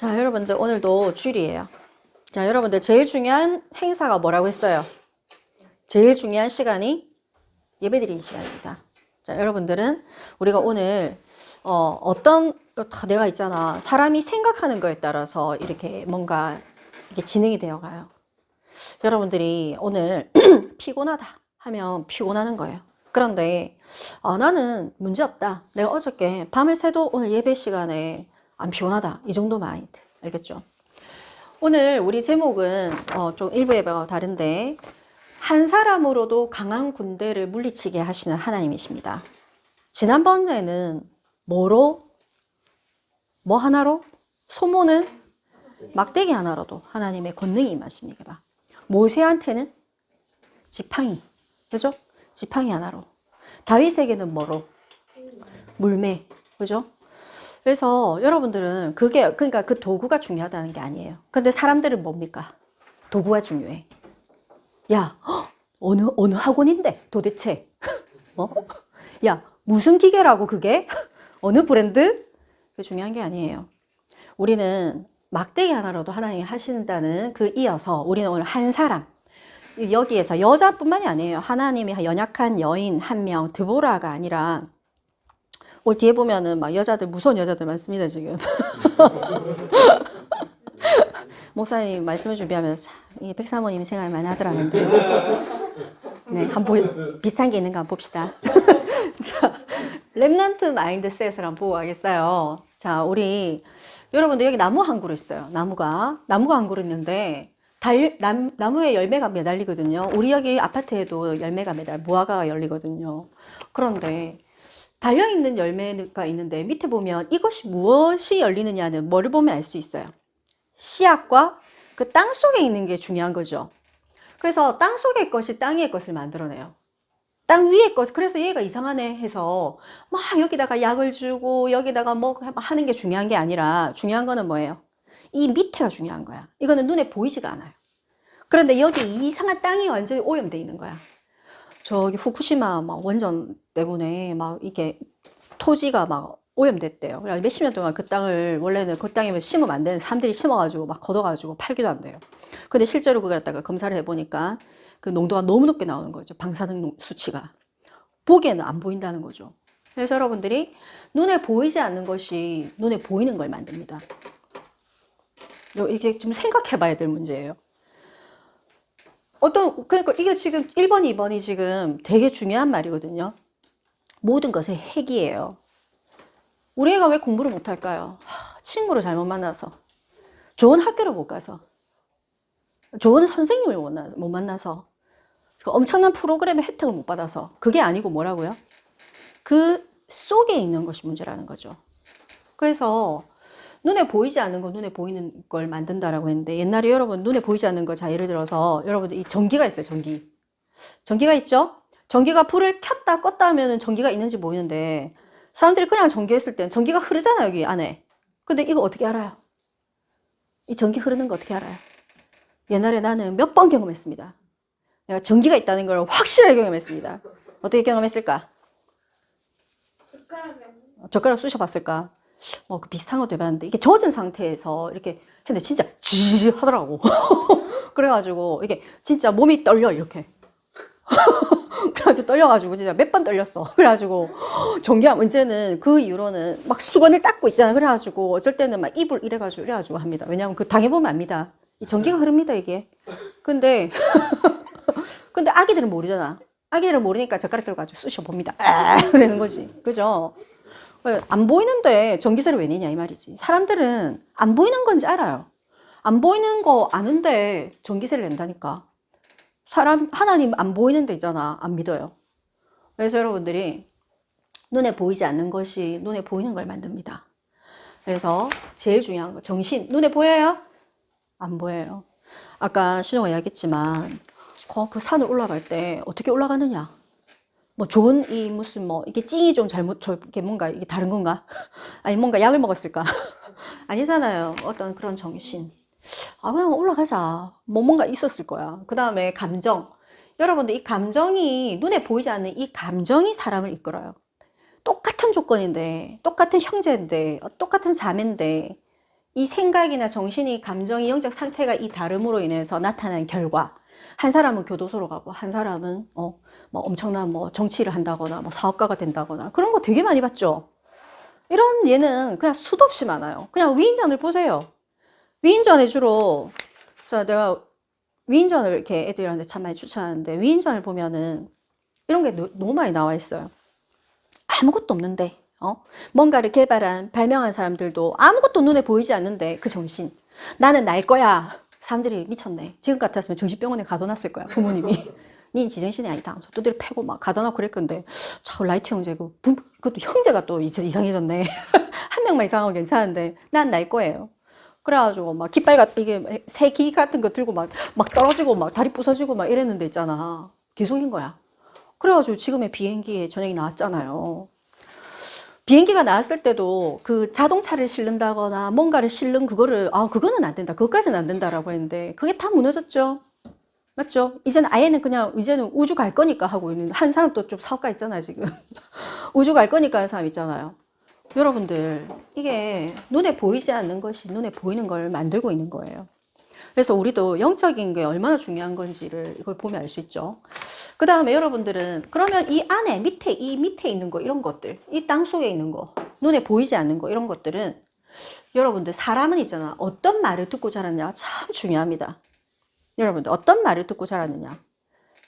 자, 여러분들 오늘도 주일이에요. 자, 여러분들 제일 중요한 행사가 뭐라고 했어요? 제일 중요한 시간이 예배드리는 시간입니다. 자, 여러분들은 우리가 오늘 내가 있잖아. 사람이 생각하는 거에 따라서 이렇게 뭔가 이게 진행이 되어 가요. 여러분들이 오늘 피곤하다 하면 피곤하는 거예요. 그런데 나는 문제없다. 내가 어저께 밤을 새도 오늘 예배 시간에 안 피곤하다. 이 정도 마인드. 알겠죠? 오늘 우리 제목은 좀 일부 예배와 다른데 한 사람으로도 강한 군대를 물리치게 하시는 하나님이십니다. 지난번에는 뭐 하나로? 소모는 막대기 하나로도 하나님의 권능이 임하십니다. 모세한테는 지팡이, 그죠? 지팡이 하나로. 다윗에게는 뭐로? 물매, 그죠? 그래서 여러분들은 그러니까 그 도구가 중요하다는 게 아니에요. 근데 사람들은 뭡니까? 도구가 중요해. 야, 어느 학원인데 도대체? 야, 무슨 기계라고 그게? 어느 브랜드? 그게 중요한 게 아니에요. 우리는 막대기 하나로도 하나님이 하신다는 그 이어서 우리는 오늘 한 사람, 여기에서 여자뿐만이 아니에요. 하나님이 연약한 여인 한 명, 드보라가 아니라 오늘 뒤에 보면은 막 여자들, 무서운 여자들 많습니다, 지금. 목사님 말씀을 준비하면서 이 백사모님 생활 많이 하더라는데. 네, 비슷한 게 있는가 한번 봅시다. 자, 렘넌트 마인드셋을 한번 보고 가겠어요. 자, 우리 여러분들 여기 나무 한 그루 있어요. 나무가 한 그루 있는데 나무에 열매가 매달리거든요. 우리 여기 아파트에도 무화과가 열리거든요. 그런데 달려있는 열매가 있는데 밑에 보면 이것이 무엇이 열리느냐는 뭐를 보면 알 수 있어요. 씨앗과 그 땅 속에 있는 게 중요한 거죠. 그래서 땅 속의 것이 땅 위의 것을 만들어내요. 땅 위의 것. 그래서 얘가 이상하네 해서 막 여기다가 약을 주고 여기다가 뭐 하는 게 중요한 게 아니라 중요한 거는 뭐예요? 이 밑에가 중요한 거야. 이거는 눈에 보이지가 않아요. 그런데 여기 이상한 땅이 완전히 오염돼 있는 거야. 저기 후쿠시마 막 원전 때문에 막 이게 토지가 막 오염됐대요. 그래서 몇십 년 동안 그 땅을 원래는 그 땅에 심으면 안 되는 사람들이 심어가지고 막 걷어가지고 팔기도 한대요. 근데 실제로 그걸 갖다가 검사를 해보니까 그 농도가 너무 높게 나오는 거죠. 방사능 수치가. 보기에는 안 보인다는 거죠. 그래서 여러분들이 눈에 보이지 않는 것이 눈에 보이는 걸 만듭니다. 이게 좀 생각해 봐야 될 문제예요. 그러니까 이게 지금 1번, 2번이 지금 되게 중요한 말이거든요. 모든 것의 핵이에요. 우리 애가 왜 공부를 못할까요? 친구를 잘못 만나서, 좋은 학교를 못 가서, 좋은 선생님을 못 만나서, 엄청난 프로그램의 혜택을 못 받아서. 그게 아니고 뭐라고요? 그 속에 있는 것이 문제라는 거죠. 그래서 눈에 보이지 않는 거 눈에 보이는 걸 만든다라고 했는데, 옛날에 여러분 눈에 보이지 않는 거, 자 예를 들어서 여러분들 이 전기가 있어요. 전기가 있죠? 전기가 불을 켰다 껐다 하면은 전기가 있는지 보이는데, 사람들이 그냥 전기했을 땐 전기가 흐르잖아요, 여기 안에. 근데 이거 어떻게 알아요? 이 전기 흐르는 거 어떻게 알아요? 옛날에 나는 몇 번 경험했습니다. 내가 전기가 있다는 걸 확실하게 경험했습니다. 어떻게 경험했을까? 젓가락 쑤셔봤을까? 그 비슷한 것도 해봤는데, 이게 젖은 상태에서 이렇게 했는데 진짜 지지 하더라고. 그래가지고 이게 진짜 몸이 떨려, 이렇게. 그래가지고 떨려가지고 진짜 몇 번 떨렸어. 그래가지고 전기가 문제는 그 이후로는 막 수건을 닦고 있잖아. 그래가지고 어쩔 때는 막 이불 이래가지고 합니다. 왜냐면 그 당해보면 압니다. 이 전기가 흐릅니다, 이게. 근데 아기들은 모르잖아. 아기들은 모르니까 젓가락 들어가지고 쑤셔봅니다. 그러는 거지. 그죠? 안 보이는데 전기세를 왜 내냐 이 말이지. 사람들은 안 보이는 건지 알아요. 안 보이는 거 아는데 전기세를 낸다니까. 하나님 안 보이는 데 있잖아. 안 믿어요. 그래서 여러분들이 눈에 보이지 않는 것이 눈에 보이는 걸 만듭니다. 그래서 제일 중요한 거, 정신. 눈에 보여요? 안 보여요. 아까 신호가 이야기했지만 그 산을 올라갈 때 어떻게 올라가느냐? 이게 찡이 좀 이게 뭔가 이게 다른 건가? 아니 뭔가 약을 먹었을까? 아니잖아요. 어떤 그런 정신. 그냥 올라가자. 뭔가 있었을 거야. 그 다음에 감정. 여러분들 이 감정이 눈에 보이지 않는 이 감정이 사람을 이끌어요. 똑같은 조건인데, 똑같은 형제인데, 똑같은 자매인데 이 생각이나 정신이, 감정이, 영적 상태가 이 다름으로 인해서 나타난 결과, 한 사람은 교도소로 가고 한 사람은 뭐 엄청난 뭐 정치를 한다거나 뭐 사업가가 된다거나 그런 거 되게 많이 봤죠. 이런 예는 그냥 수도 없이 많아요. 그냥 위인전을 보세요. 위인전에 주로 내가 위인전을 이렇게 애들한테 참 많이 추천하는데, 위인전을 보면은 이런 게 너무 많이 나와 있어요. 아무것도 없는데 뭔가를 개발한, 발명한 사람들도 아무것도 눈에 보이지 않는데 그 정신, 나는 날 거야. 사람들이 미쳤네. 지금 같았으면 정신병원에 가둬놨을 거야, 부모님이. 닌 지정신이 아니다. 두드려 패고 막 가둬놓고 그럴 건데, 저 라이트 형제고, 그것도 형제가 또 이상해졌네. 한 명만 이상하고 괜찮은데, 난 날 거예요. 그래가지고 막 깃발 같은, 이게 새기 같은 거 들고 막 떨어지고 막 다리 부서지고 막 이랬는데 있잖아. 계속인 거야. 그래가지고 지금의 비행기에 전형이 나왔잖아요. 비행기가 나왔을 때도 그 자동차를 실른다거나 뭔가를 실는 그거를, 그거는 안 된다, 그것까지는 안 된다라고 했는데 그게 다 무너졌죠. 맞죠? 이제는 아예는 그냥 이제는 우주 갈 거니까 하고 있는 한 사람 또 좀 사업가 있잖아요, 지금. 우주 갈 거니까 하는 사람 있잖아요. 여러분들, 이게 눈에 보이지 않는 것이 눈에 보이는 걸 만들고 있는 거예요. 그래서 우리도 영적인 게 얼마나 중요한 건지를 이걸 보면 알 수 있죠. 그 다음에 여러분들은 그러면 이 안에 이 밑에 있는 거, 이런 것들, 이 땅 속에 있는 거, 눈에 보이지 않는 거, 이런 것들은 여러분들, 사람은 있잖아, 어떤 말을 듣고 자랐냐 참 중요합니다. 여러분들, 어떤 말을 듣고 자랐느냐.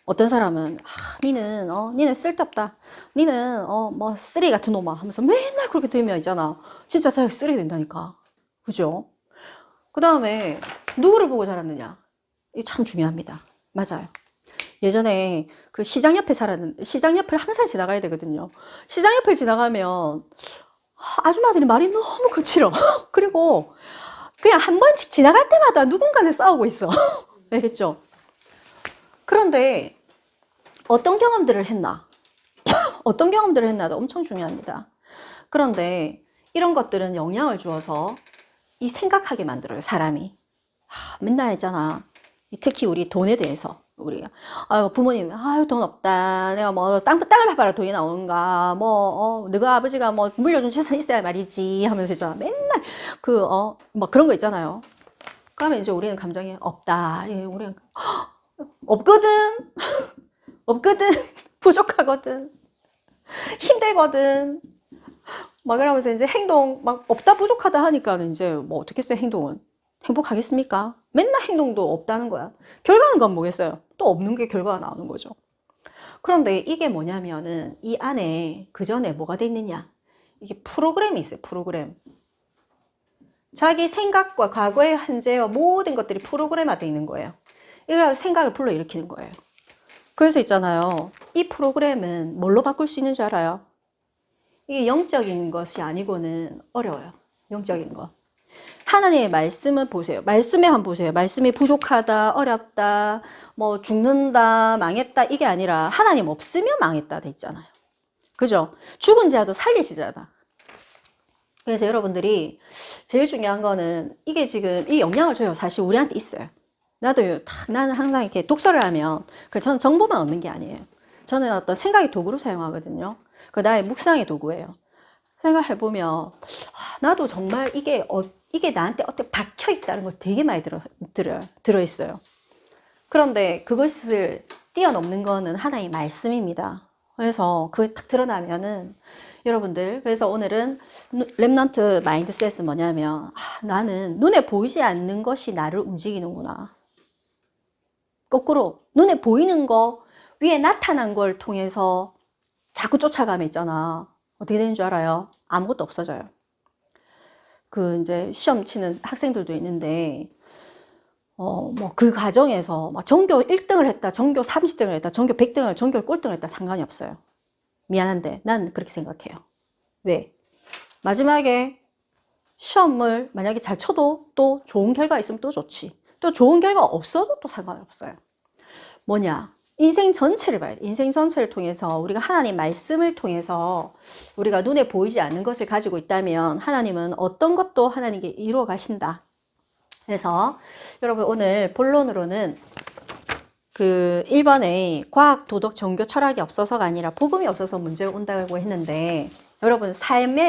어떤 사람은 니는 쓸데없다, 니는 뭐 쓰레기 같은 놈아 하면서 맨날 그렇게 들으면 있잖아, 진짜 자기 쓰레기 된다니까. 그죠? 그 다음에 누구를 보고 자랐느냐, 이게 참 중요합니다. 맞아요. 예전에 그 시장 옆에 살았는데, 시장 옆을 항상 지나가야 되거든요. 시장 옆을 지나가면 아줌마들이 말이 너무 거칠어. 그리고 그냥 한 번씩 지나갈 때마다 누군가는 싸우고 있어. 알겠죠? 그런데 어떤 경험들을 했나? 어떤 경험들을 했나도 엄청 중요합니다. 그런데 이런 것들은 영향을 주어서 이 생각하게 만들어요, 사람이. 맨날 있잖아, 특히 우리 돈에 대해서, 우리가 부모님, 돈 없다, 내가 뭐 땅을 봐봐라 돈이 나오는가, 너가 아버지가 뭐 물려준 재산 있어야 말이지 하면서 있잖아, 맨날 막 그런 거 있잖아요. 그러면 이제 우리는 감정이 없다, 우리는 없거든. 없거든. 부족하거든. 힘들거든. 막 그러면서 이제 행동, 막 없다 부족하다 하니까는 이제 뭐 어떻겠어요, 행동은. 행복하겠습니까? 맨날 행동도 없다는 거야. 결과는 건 뭐겠어요? 또 없는 게 결과가 나오는 거죠. 그런데 이게 뭐냐면은 이 안에 그 전에 뭐가 돼 있느냐? 이게 프로그램이 있어요, 프로그램. 자기 생각과 과거의 현재와 모든 것들이 프로그램화되어 있는 거예요. 이걸 생각을 불러일으키는 거예요. 그래서 있잖아요, 이 프로그램은 뭘로 바꿀 수 있는지 알아요? 이게 영적인 것이 아니고는 어려워요. 영적인 거. 하나님의 말씀을 보세요. 말씀에 한번 보세요. 말씀이 부족하다, 어렵다, 뭐 죽는다, 망했다, 이게 아니라 하나님 없으면 망했다 돼 있잖아요. 그죠? 죽은 자도 살리시잖아. 그래서 여러분들이 제일 중요한 거는 이게 지금 이 영향을 줘요. 사실 우리한테 있어요. 나는 항상 이렇게 독서를 하면 저는 정보만 얻는 게 아니에요. 저는 어떤 생각의 도구로 사용하거든요. 그 나의 묵상의 도구예요. 생각해보면 나도 정말 이게 나한테 어떻게 박혀 있다는 걸 되게 많이 들어있어요. 그런데 그것을 뛰어넘는 거는 하나의 말씀입니다. 그래서 그게 딱 드러나면은 여러분들, 그래서 오늘은 렘넌트 마인드셋은 뭐냐면 나는 눈에 보이지 않는 것이 나를 움직이는구나. 거꾸로 눈에 보이는 거, 위에 나타난 걸 통해서 자꾸 쫓아가면 있잖아. 어떻게 되는 줄 알아요? 아무것도 없어져요. 이제 시험 치는 학생들도 있는데, 뭐 그 과정에서 막 전교 1등을 했다, 전교 30등을 했다, 전교 100등을, 전교 꼴등을 했다, 상관이 없어요. 미안한데, 난 그렇게 생각해요. 왜? 마지막에 시험을 만약에 잘 쳐도 또 좋은 결과 있으면 또 좋지. 또 좋은 결과 없어도 또 상관없어요. 뭐냐? 인생 전체를 봐야 돼. 인생 전체를 통해서 우리가 하나님 말씀을 통해서 우리가 눈에 보이지 않는 것을 가지고 있다면 하나님은 어떤 것도 하나님께 이루어 가신다. 그래서 여러분, 오늘 본론으로는 1번에 과학, 도덕, 종교, 철학이 없어서가 아니라 복음이 없어서 문제가 온다고 했는데, 여러분 삶에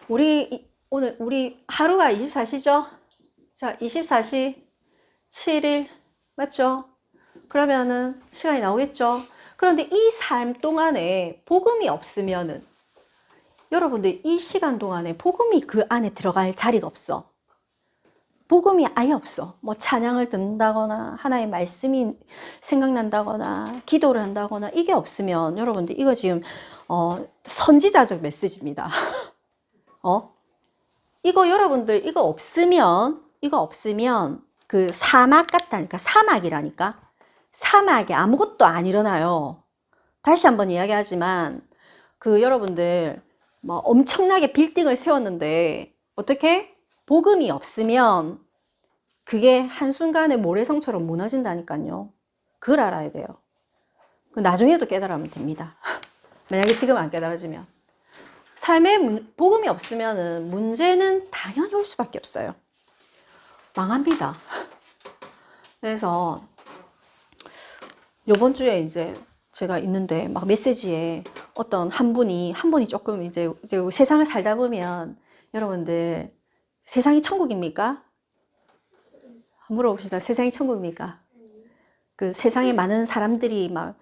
우리 오늘 우리 하루가 24시죠? 자, 24시 7일 맞죠? 그러면은 시간이 나오겠죠? 그런데 이 삶 동안에 복음이 없으면은 여러분들 이 시간 동안에 복음이 그 안에 들어갈 자리가 없어. 복음이 아예 없어. 뭐 찬양을 듣는다거나 하나의 말씀이 생각난다거나 기도를 한다거나 이게 없으면 여러분들 이거 지금 선지자적 메시지입니다. 이거 여러분들 이거 없으면 그 사막 같다니까. 사막이라니까. 사막에 아무것도 안 일어나요. 다시 한번 이야기하지만 그 여러분들 뭐 엄청나게 빌딩을 세웠는데 어떻게? 복음이 없으면 그게 한순간에 모래성처럼 무너진다니까요. 그걸 알아야 돼요. 나중에도 깨달으면 됩니다. 만약에 지금 안 깨달아지면. 삶에 복음이 없으면 문제는 당연히 올 수밖에 없어요. 망합니다. 그래서 요번 주에 이제 제가 있는데 막 메시지에 어떤 한 분이 조금 이제 세상을 살다 보면 여러분들 세상이 천국입니까? 물어봅시다. 세상이 천국입니까? 그 세상에 많은 사람들이 막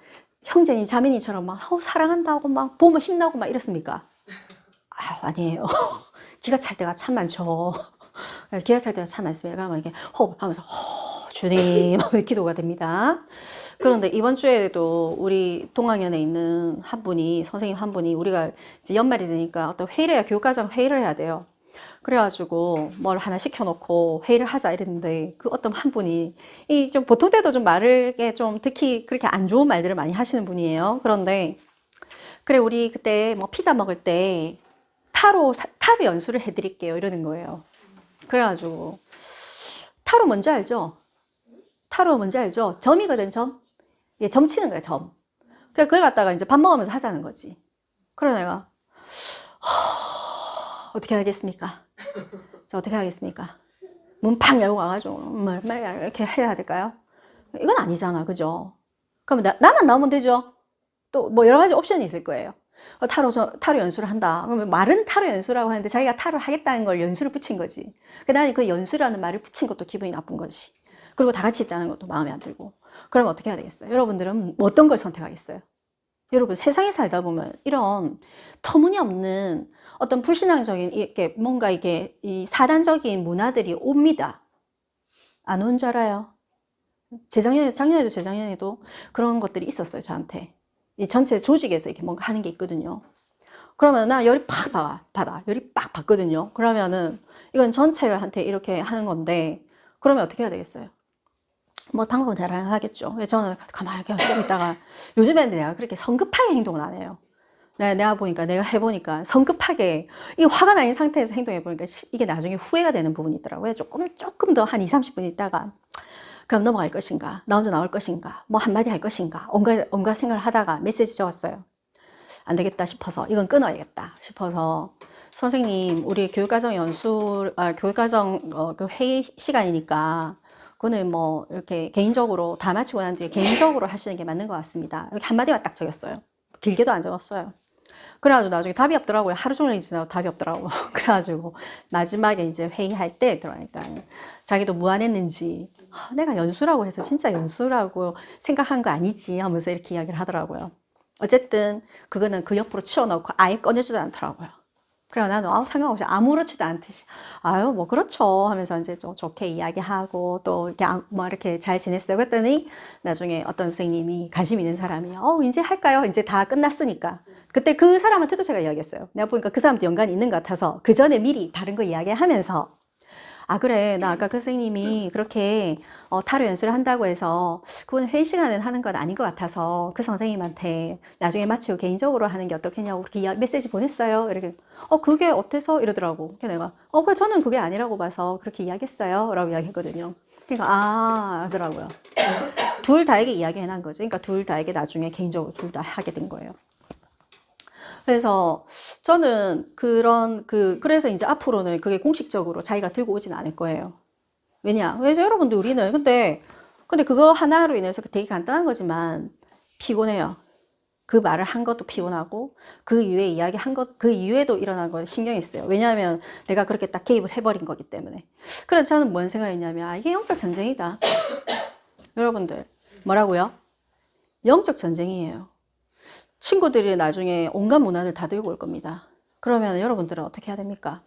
형제님 자매님처럼 막 사랑한다고 막 보면 힘나고 막 이렇습니까? 아니에요. 기가 찰 때가 참 많죠. 기가 찰 때가 참 많습니다. 막 이렇게 호흡 하면서 주님 기도가 됩니다. 그런데 이번 주에도 우리 동학연에 있는 한 분이 선생님 한 분이 우리가 이제 연말이 되니까 어떤 회의를 교육과정 회의를 해야 돼요. 그래가지고 뭘 하나 시켜놓고 회의를 하자 이랬는데 그 어떤 한 분이 이 좀 보통 때도 좀 말을 좀 특히 그렇게 안 좋은 말들을 많이 하시는 분이에요. 그런데 그래 우리 그때 뭐 피자 먹을 때 타로 연수를 해드릴게요 이러는 거예요. 그래가지고 타로 뭔지 알죠? 타로 뭔지 알죠? 점이거든, 점. 예, 점 치는 거야, 점. 그걸 갖다가 이제 밥 먹으면서 하자는 거지. 그래 내가 어떻게 하겠습니까? 저 어떻게 하겠습니까? 문 팍 열고 와가지고 이렇게 해야 될까요? 이건 아니잖아, 그죠? 그러면 나만 나오면 되죠? 또 뭐 여러 가지 옵션이 있을 거예요. 타로 연수를 한다. 그러면 말은 타로 연수라고 하는데 자기가 타로 하겠다는 걸 연수를 붙인 거지. 나는 그 연수라는 말을 붙인 것도 기분이 나쁜 거지. 그리고 다 같이 있다는 것도 마음에 안 들고. 그럼 어떻게 해야 되겠어요? 여러분들은 어떤 걸 선택하겠어요? 여러분 세상에 살다 보면 이런 터무니없는 어떤 불신앙적인 이렇게 뭔가 이게 이 사단적인 문화들이 옵니다. 안 온 줄 알아요? 작년에도 재작년에도 그런 것들이 있었어요, 저한테. 이 전체 조직에서 이렇게 뭔가 하는 게 있거든요. 그러면 나 열이 팍 받아. 열이 빡 받거든요. 그러면은 이건 전체한테 이렇게 하는 건데 그러면 어떻게 해야 되겠어요? 뭐 방법은 다양하겠죠. 저는 가만히 이렇게 좀 있다가 요즘에는 내가 그렇게 성급하게 행동을 안 해요. 내가 해보니까 성급하게 이 화가 나 있는 상태에서 행동해 보니까 이게 나중에 후회가 되는 부분이 있더라고요. 조금 더 한 2, 30분 있다가 그럼 넘어갈 것인가, 나 혼자 나올 것인가, 뭐 한마디 할 것인가, 온갖 생각을 하다가 메시지 적었어요. 안 되겠다 싶어서 이건 끊어야겠다 싶어서 선생님 우리 교육과정 그 회의 시간이니까 그거는 뭐 이렇게 개인적으로 다 마치고 난 뒤에 개인적으로 하시는 게 맞는 것 같습니다. 이렇게 한마디만 딱 적었어요. 길게도 안 적었어요. 그래가지고 나중에 답이 없더라고요. 하루 종일 지나고 답이 없더라고요. 그래가지고 마지막에 이제 회의할 때 들어가니까 자기도 무안했는지 내가 연수라고 해서 진짜 연수라고 생각한 거 아니지 하면서 이렇게 이야기를 하더라고요. 어쨌든 그거는 그 옆으로 치워놓고 아예 꺼내지도 않더라고요. 그래서 나는 상관없이 아무렇지도 않듯이 뭐 그렇죠 하면서 이제 좀 좋게 이야기하고 또 이렇게 뭐 이렇게 잘 지냈어요. 그랬더니 나중에 어떤 선생님이 관심 있는 사람이 이제 할까요? 이제 다 끝났으니까. 그때 그 사람한테도 제가 이야기했어요. 내가 보니까 그 사람도 연관이 있는 것 같아서 그 전에 미리 다른 거 이야기하면서 그래 나 아까 그 선생님이 그렇게 타로 연수를 한다고 해서 그건 회의 시간에 하는 건 아닌 것 같아서 그 선생님한테 나중에 마치고 개인적으로 하는 게 어떻겠냐고 그렇게 메시지 보냈어요. 이렇게 그게 어때서? 이러더라고. 그래서 내가 그래 저는 그게 아니라고 봐서 그렇게 이야기했어요 라고 이야기했거든요. 그러니까 하더라고요. 둘 다에게 이야기해 난 거죠. 그러니까 둘 다에게 나중에 개인적으로 둘 다 하게 된 거예요. 그래서 저는 그래서 이제 앞으로는 그게 공식적으로 자기가 들고 오진 않을 거예요. 왜냐면 여러분들 우리는 근데 그거 하나로 인해서 되게 간단한 거지만 피곤해요. 그 말을 한 것도 피곤하고 그 이후에 이야기 한 것, 그 이후에도 일어난 거 신경이 쓰여요. 왜냐하면 내가 그렇게 딱 개입을 해버린 거기 때문에. 그래서 저는 뭔 생각이냐면, 아, 이게 영적 전쟁이다. 여러분들, 뭐라고요? 영적 전쟁이에요. 친구들이 나중에 온갖 문화를 다 들고 올 겁니다. 그러면 여러분들은 어떻게 해야 됩니까?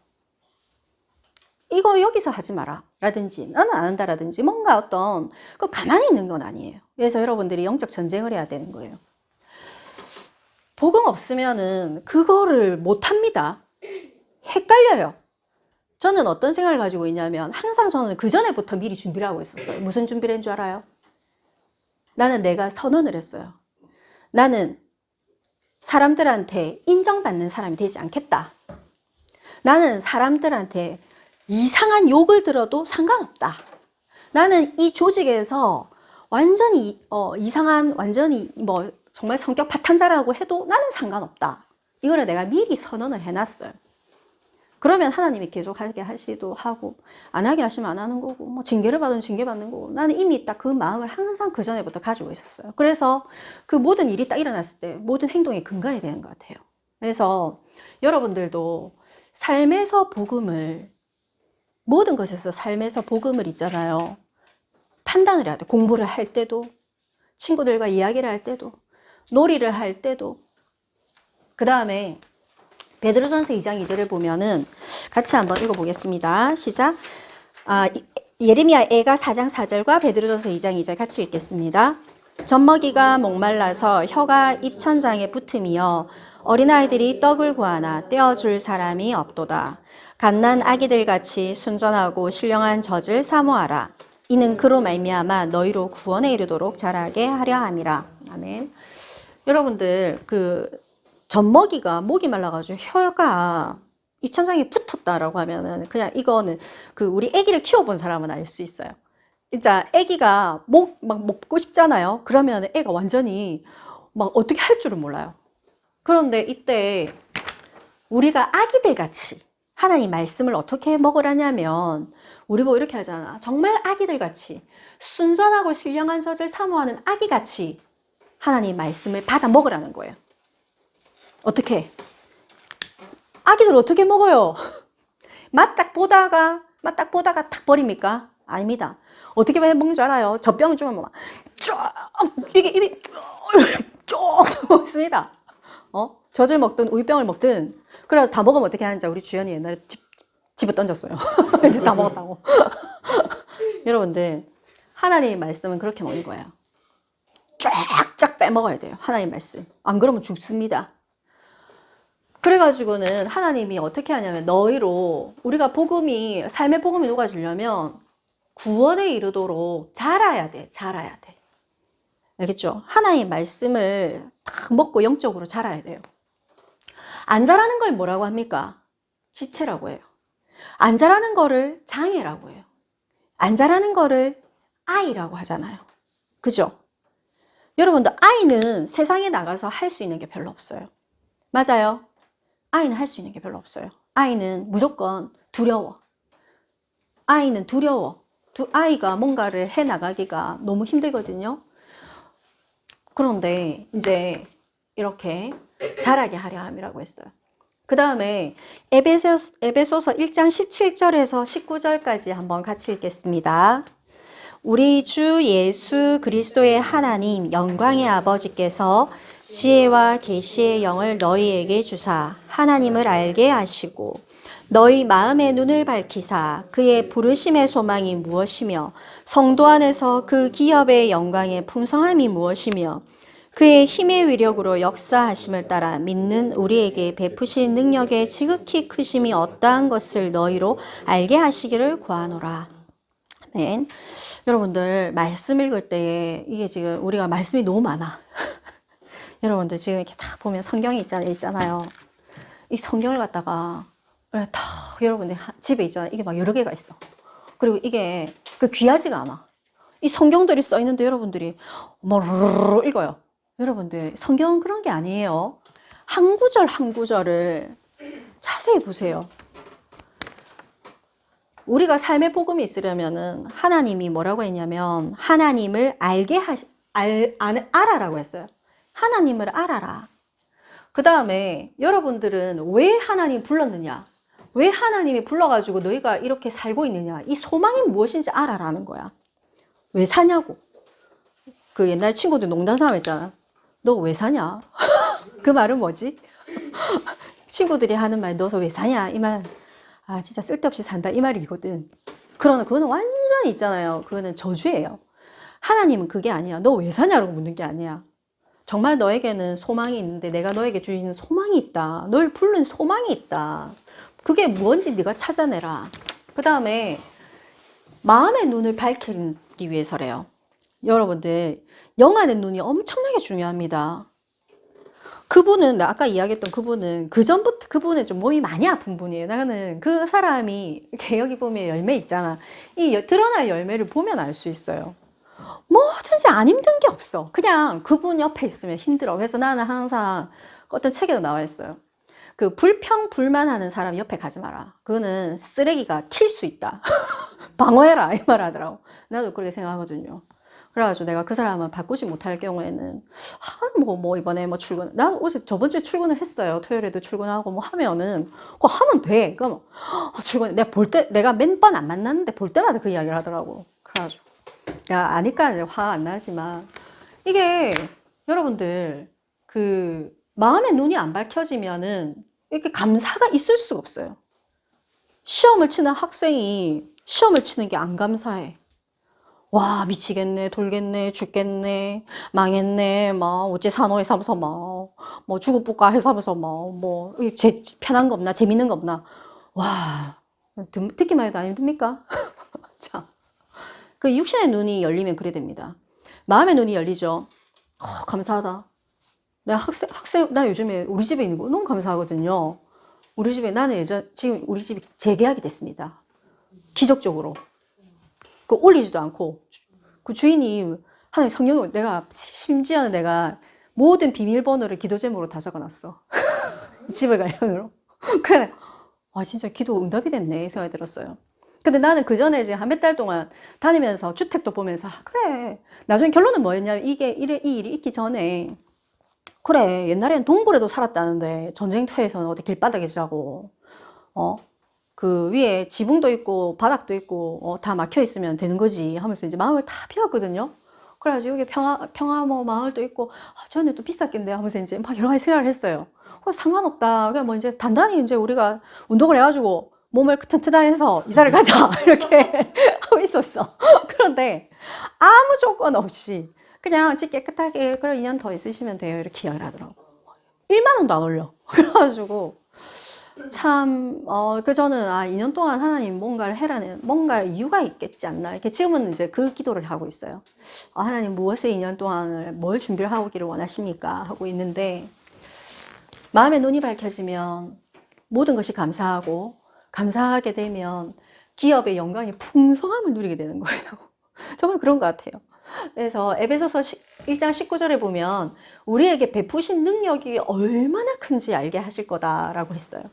이거 여기서 하지 마라 라든지 나는 안 한다라든지 뭔가 어떤 그 가만히 있는 건 아니에요. 그래서 여러분들이 영적 전쟁을 해야 되는 거예요. 복음 없으면은 그거를 못 합니다. 헷갈려요. 저는 어떤 생각을 가지고 있냐면 항상 저는 그 전에부터 미리 준비를 하고 있었어요. 무슨 준비를 한 줄 알아요? 나는 내가 선언을 했어요. 나는 사람들한테 인정받는 사람이 되지 않겠다. 나는 사람들한테 이상한 욕을 들어도 상관없다. 나는 이 조직에서 완전히 이상한 완전히 뭐 정말 성격 파탄자라고 해도 나는 상관없다. 이거를 내가 미리 선언을 해놨어요. 그러면 하나님이 계속 하게 하시도 하고 안 하게 하시면 안 하는 거고 뭐 징계를 받으면 징계 받는 거고 나는 이미 딱 그 마음을 항상 그 전에부터 가지고 있었어요. 그래서 그 모든 일이 딱 일어났을 때 모든 행동의 근간이 되는 것 같아요. 그래서 여러분들도 삶에서 복음을 모든 것에서 삶에서 복음을 있잖아요. 판단을 해야 돼. 공부를 할 때도 친구들과 이야기를 할 때도 놀이를 할 때도 그 다음에 베드로전서 2장 2절을 보면은 같이 한번 읽어보겠습니다. 시작. 예레미야 애가 4장 4절과 베드로전서 2장 2절 같이 읽겠습니다. 젖먹이가 목말라서 혀가 입천장에 붙음이여 어린아이들이 떡을 구하나 떼어줄 사람이 없도다. 갓난 아기들 같이 순전하고 신령한 젖을 사모하라. 이는 그로 말미암아 너희로 구원에 이르도록 자라게 하려 함이라. 아멘. 여러분들 그 젖먹이가 목이 말라가지고 혀가 입천장에 붙었다라고 하면은 그냥 이거는 그 우리 아기를 키워본 사람은 알 수 있어요. 진짜 아기가 막 먹고 싶잖아요. 그러면 애가 완전히 막 어떻게 할 줄은 몰라요. 그런데 이때 우리가 아기들 같이 하나님 말씀을 어떻게 먹으라냐면 우리 보고 이렇게 하잖아. 정말 아기들 같이 순전하고 신령한 젖을 사모하는 아기 같이 하나님 말씀을 받아 먹으라는 거예요. 어떻게? 아기들 어떻게 먹어요? 맛 딱 보다가 탁 버립니까? 아닙니다. 어떻게 먹는 줄 알아요? 젖병을 주면 쫙 이게 입이 쭉 먹습니다. 젖을 먹든 우유병을 먹든 그래서 다 먹으면 어떻게 하는지 우리 주연이 옛날에 집어 던졌어요. 이제 다 먹었다고. 여러분들 하나님의 말씀은 그렇게 먹는 거예요. 쫙쫙 빼먹어야 돼요. 하나님 말씀. 안 그러면 죽습니다. 그래가지고는 하나님이 어떻게 하냐면 너희로 우리가 복음이 삶의 복음이 녹아지려면 구원에 이르도록 자라야 돼. 자라야 돼. 알겠죠? 하나님의 말씀을 딱 먹고 영적으로 자라야 돼요. 안 자라는 걸 뭐라고 합니까? 지체라고 해요. 안 자라는 거를 장애라고 해요. 안 자라는 거를 아이라고 하잖아요. 그죠? 여러분들 아이는 세상에 나가서 할 수 있는 게 별로 없어요. 맞아요? 아이는 할 수 있는 게 별로 없어요. 아이는 무조건 두려워. 아이는 두려워. 아이가 뭔가를 해나가기가 너무 힘들거든요. 그런데 이제 이렇게 자라게 하려 함이라고 했어요. 그 다음에 에베소서 1장 17절에서 19절까지 한번 같이 읽겠습니다. 우리 주 예수 그리스도의 하나님 영광의 아버지께서 지혜와 계시의 영을 너희에게 주사 하나님을 알게 하시고 너희 마음의 눈을 밝히사 그의 부르심의 소망이 무엇이며 성도 안에서 그 기업의 영광의 풍성함이 무엇이며 그의 힘의 위력으로 역사하심을 따라 믿는 우리에게 베푸신 능력의 지극히 크심이 어떠한 것을 너희로 알게 하시기를 구하노라. 아멘. 여러분들 말씀 읽을 때에 이게 지금 우리가 말씀이 너무 많아. 여러분들 지금 이렇게 다 보면 성경이 있잖아요. 이 성경을 갖다가 다 여러분들 집에 있잖아요. 이게 막 여러 개가 있어. 그리고 이게 그 귀하지가 않아. 이 성경들이 써 있는데 여러분들이 막 읽어요. 여러분들 성경은 그런 게 아니에요. 한 구절 한 구절을 자세히 보세요. 우리가 삶의 복음이 있으려면은 하나님이 뭐라고 했냐면 하나님을 알게 알아라고 했어요. 하나님을 알아라. 그 다음에 여러분들은 왜 하나님 불렀느냐? 왜 하나님이 불러가지고 너희가 이렇게 살고 있느냐? 이 소망이 무엇인지 알아라는 거야. 왜 사냐고. 그 옛날 친구들 농담삼아 했잖아. 너 왜 사냐? 그 말은 뭐지? 친구들이 하는 말, 너 왜 사냐? 이 말, 아, 진짜 쓸데없이 산다. 이 말이거든. 그러나 그거는 완전히 있잖아요. 그거는 저주예요. 하나님은 그게 아니야. 너 왜 사냐라고 묻는 게 아니야. 정말 너에게는 소망이 있는데 내가 너에게 주시는 소망이 있다. 널 부른 소망이 있다. 그게 뭔지 네가 찾아내라. 그 다음에 마음의 눈을 밝히기 위해서래요. 여러분들, 영안의 눈이 엄청나게 중요합니다. 그분은 아까 이야기했던 그분은 그전부터 그분은 좀 몸이 많이 아픈 분이에요. 나는 그 사람이 이렇게 여기 보면 열매 있잖아. 이 드러날 열매를 보면 알 수 있어요. 뭐든지 안 힘든 게 없어. 그냥 그분 옆에 있으면 힘들어. 그래서 나는 항상 어떤 책에도 나와 있어요. 그 불평불만하는 사람 옆에 가지 마라. 그거는 쓰레기가 튈 수 있다. 방어해라 이 말 하더라고. 나도 그렇게 생각하거든요. 그래가지고 내가 그 사람을 바꾸지 못할 경우에는 이번에 출근, 난 어제 저번 주에 출근을 했어요. 토요일에도 출근하고 하면은 그거 하면 돼. 그럼 출근 내가 몇 번 안 만났는데 볼 때마다 그 이야기를 하더라고. 그래가지고 야, 아니까 화 안 나지만 이게 여러분들 그 마음의 눈이 안 밝혀지면은 이렇게 감사가 있을 수가 없어요. 시험을 치는 학생이 시험을 치는 게 안 감사해. 와, 미치겠네, 돌겠네, 죽겠네, 망했네, 어째 산호에 하면서 죽을까 해서 하면서 편한 거 없나, 재밌는 거 없나. 와, 듣기만 해도 안 힘듭니까? 자, 그 육신의 눈이 열리면 그래 됩니다. 마음의 눈이 열리죠. 감사하다. 나 요즘에 우리 집에 있는 거 너무 감사하거든요. 우리 집에 나는 지금 우리 집이 재계약이 됐습니다. 기적적으로. 그 올리지도 않고 그 주인이 하나님 성령을 심지어는 내가 모든 비밀번호를 기도 제목으로 다 적어놨어. 집을 관련으로. 그래, 진짜 기도 응답이 됐네 생각이 들었어요. 근데 나는 그 전에 이제 한 몇 달 동안 다니면서 주택도 보면서 그래. 나중에 결론은 뭐였냐면 이 일이 있기 전에 그래, 옛날에는 동굴에도 살았다는데 전쟁터에서는 어디 길바닥에 자고 그 위에 지붕도 있고 바닥도 있고 다 막혀 있으면 되는 거지 하면서 이제 마음을 다 비웠거든요. 그래가지고 여기 평화 마을도 있고 저는 또 비쌌겠네 하면서 이제 막 여러 가지 생각을 했어요. 상관없다. 그냥 이제 단단히 이제 우리가 운동을 해가지고 몸을 튼튼해서 이사를 가자 이렇게 하고 있었어. 그런데 아무 조건 없이 그냥 집 깨끗하게 그래 2년 더 있으시면 돼요 이렇게 이야기를 하더라고. 1만 원도 안 올려. 그래가지고 참, 저는, 2년 동안 하나님 뭔가를 해라는, 뭔가 이유가 있겠지 않나. 이렇게 지금은 이제 그 기도를 하고 있어요. 하나님 무엇에 2년 동안을 뭘 준비를 하기를 원하십니까? 하고 있는데, 마음의 눈이 밝혀지면 모든 것이 감사하고, 감사하게 되면 기업의 영광의 풍성함을 누리게 되는 거예요. 정말 그런 것 같아요. 그래서 에베소서 1장 19절에 보면 우리에게 베푸신 능력이 얼마나 큰지 알게 하실 거다라고 했어요.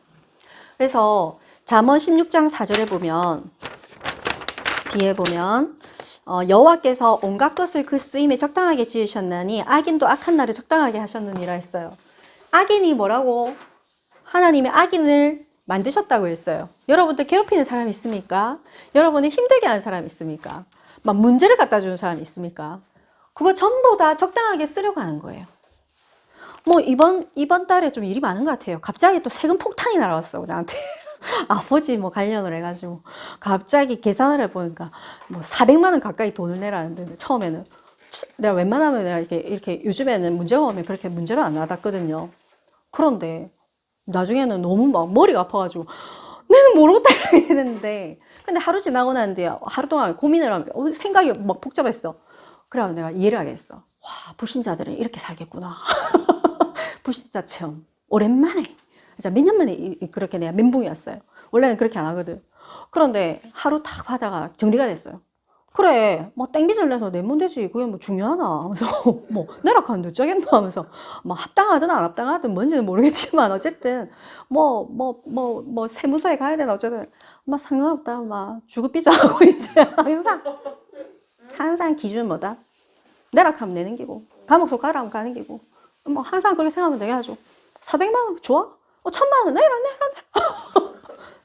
그래서 잠언 16장 4절에 보면 뒤에 보면 여호와께서 온갖 것을 그 쓰임에 적당하게 지으셨나니 악인도 악한 날에 적당하게 하셨느니라 했어요. 악인이 뭐라고? 하나님의 악인을 만드셨다고 했어요. 여러분들 괴롭히는 사람 있습니까? 여러분을 힘들게 하는 사람 있습니까? 막 문제를 갖다 주는 사람 있습니까? 그거 전부 다 적당하게 쓰려고 하는 거예요. 이번 달에 좀 일이 많은 것 같아요. 갑자기 또 세금 폭탄이 날아왔어, 나한테. 아버지 관련을 해가지고. 갑자기 계산을 해보니까 400만 원 가까이 돈을 내라는데, 처음에는. 내가 웬만하면 내가 이렇게 요즘에는 문제가 오면 그렇게 문제를 안 와닿거든요. 그런데 나중에는 너무 머리가 아파가지고, 내는 모르겠다 이렇게 했는데, 근데 하루 지나고 나는데 하루 동안 고민을 하면 생각이 복잡했어. 그래서 내가 이해를 하겠어. 와, 불신자들은 이렇게 살겠구나. 불신자 체험. 오랜만에. 진짜 몇 년 만에 그렇게 내가 멘붕이었어요. 원래는 그렇게 안 하거든. 그런데 하루 탁 하다가 정리가 됐어요. 그래, 땡기질 내서 내면 되지. 그게 중요하나? 하면서, 내락하는데 어쩌겠노? 하면서, 합당하든 안 합당하든 뭔지는 모르겠지만, 어쨌든, 세무서에 가야 되나, 어쨌든, 상관없다. 주고 삐져하고 있어요. 항상 기준 뭐다? 내락하면 내는 기고, 감옥소 가라 하면 가는 기고, 뭐 항상 그렇게 생각하면 되겠죠. 400만 원 좋아? 1000만 원 내라.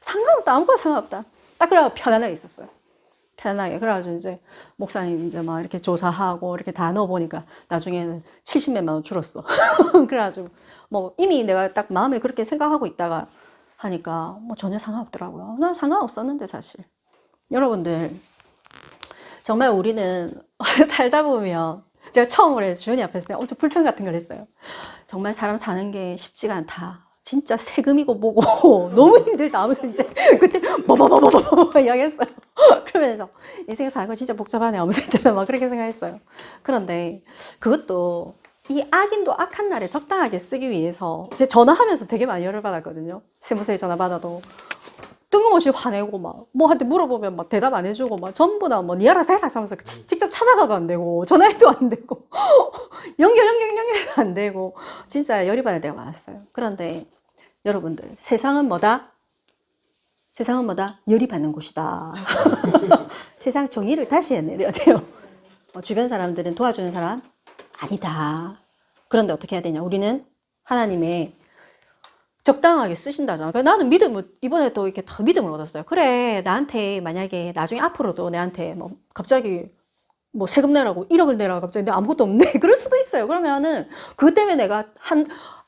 상관없다. 아무것도 상관없다. 딱 그래가지고 편안하게 있었어요. 편안하게. 그래가지고 이제 목사님 이제 막 이렇게 조사하고 이렇게 다 넣어보니까 나중에는 70몇만 원 줄었어. 그래가지고 뭐 이미 내가 딱 마음에 그렇게 생각하고 있다가 하니까 뭐 전혀 상관없더라고요. 난 상관없었는데 사실. 여러분들 정말 우리는 살다 보면 제가 처음으로 주연이 앞에서 내가 엄청 불평 같은 걸 했어요. 정말 사람 사는 게 쉽지가 않다. 진짜 세금이고 뭐고 너무 힘들다 하면서 이제 그때 뭐뭐뭐뭐뭐 이야기했어요. 그러면서 인생 사는 거 진짜 복잡하네 하면서 있잖아 막 그렇게 생각했어요. 그런데 그것도 이 악인도 악한 날에 적당하게 쓰기 위해서 이제 전화하면서 되게 많이 열을 받았거든요. 세무서에 전화 받아도 뜬금없이 화내고 막 뭐한테 물어보면 막 대답 안 해주고 막 전부 다 뭐 니 알아서 해라 하면서 직접 찾아가도 안 되고 전화해도 안 되고 연결도 안 되고 진짜 열이 받을 때가 많았어요. 그런데 여러분들 세상은 뭐다? 세상은 뭐다? 열이 받는 곳이다. 세상 정의를 다시 해내려야 돼요. 주변 사람들은 도와주는 사람 아니다. 그런데 어떻게 해야 되냐? 우리는 하나님의 적당하게 쓰신다잖아. 그러니까 나는 믿음을, 이번에 또 이렇게 더 믿음을 얻었어요. 그래, 나한테 만약에 나중에 앞으로도 내한테 뭐 갑자기 뭐 세금 내라고 1억을 내라고 갑자기 내가 아무것도 없네. 그럴 수도 있어요. 그러면은 그것 때문에 내가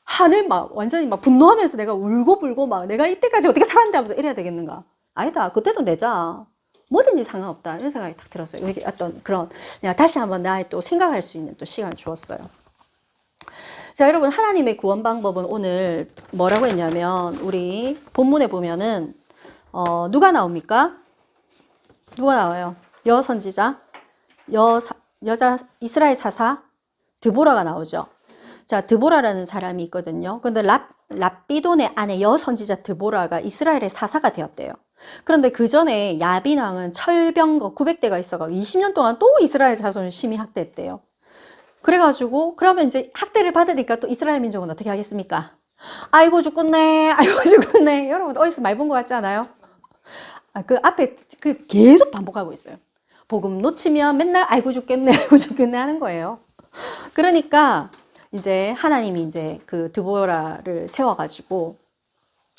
한해 막 완전히 막 분노하면서 내가 울고 불고 막 내가 이때까지 어떻게 살았는데 하면서 이래야 되겠는가? 아니다. 그때도 내자. 뭐든지 상관없다. 이런 생각이 딱 들었어요. 이게 어떤 그런, 내가 다시 한번 나의 또 생각할 수 있는 또 시간을 주었어요. 자, 여러분, 하나님의 구원 방법은 오늘 뭐라고 했냐면, 우리 본문에 보면은, 누가 나옵니까? 누가 나와요? 여선지자, 여자 이스라엘 사사, 드보라가 나오죠. 자, 드보라라는 사람이 있거든요. 근데 랍비돈의 아내 여선지자 드보라가 이스라엘의 사사가 되었대요. 그런데 그 전에 야빈 왕은 철병거 900대가 있어가지고 20년 동안 또 이스라엘 자손을 심히 학대했대요. 그래가지고 그러면 이제 학대를 받으니까 또 이스라엘 민족은 어떻게 하겠습니까? 아이고 죽겠네, 아이고 죽겠네. 여러분 어디서 많이 본 것 같지 않아요? 그 앞에 그 계속 반복하고 있어요. 복음 놓치면 맨날 아이고 죽겠네, 아이고 죽겠네 하는 거예요. 그러니까 이제 하나님이 이제 그 드보라를 세워가지고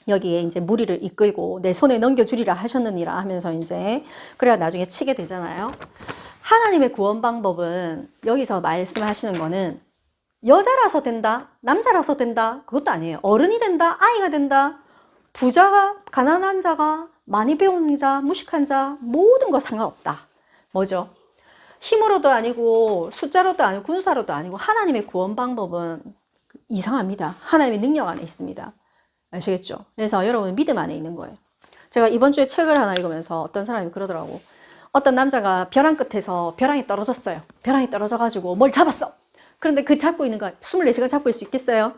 여기에 이제 무리를 이끌고 내 손에 넘겨주리라 하셨느니라 하면서 이제 그래야 나중에 치게 되잖아요. 하나님의 구원 방법은 여기서 말씀하시는 거는 여자라서 된다, 남자라서 된다, 그것도 아니에요. 어른이 된다, 아이가 된다, 부자가, 가난한 자가, 많이 배운 자, 무식한 자, 모든 거 상관없다. 뭐죠? 힘으로도 아니고 숫자로도 아니고 군사로도 아니고 하나님의 구원 방법은 이상합니다. 하나님의 능력 안에 있습니다. 아시겠죠? 그래서 여러분 믿음 안에 있는 거예요. 제가 이번 주에 책을 하나 읽으면서 어떤 사람이 그러더라고. 어떤 남자가 벼랑 끝에서 벼랑이 떨어졌어요. 벼랑이 떨어져가지고 뭘 잡았어. 그런데 그 잡고 있는 거 24시간 잡고 있을 수 있겠어요?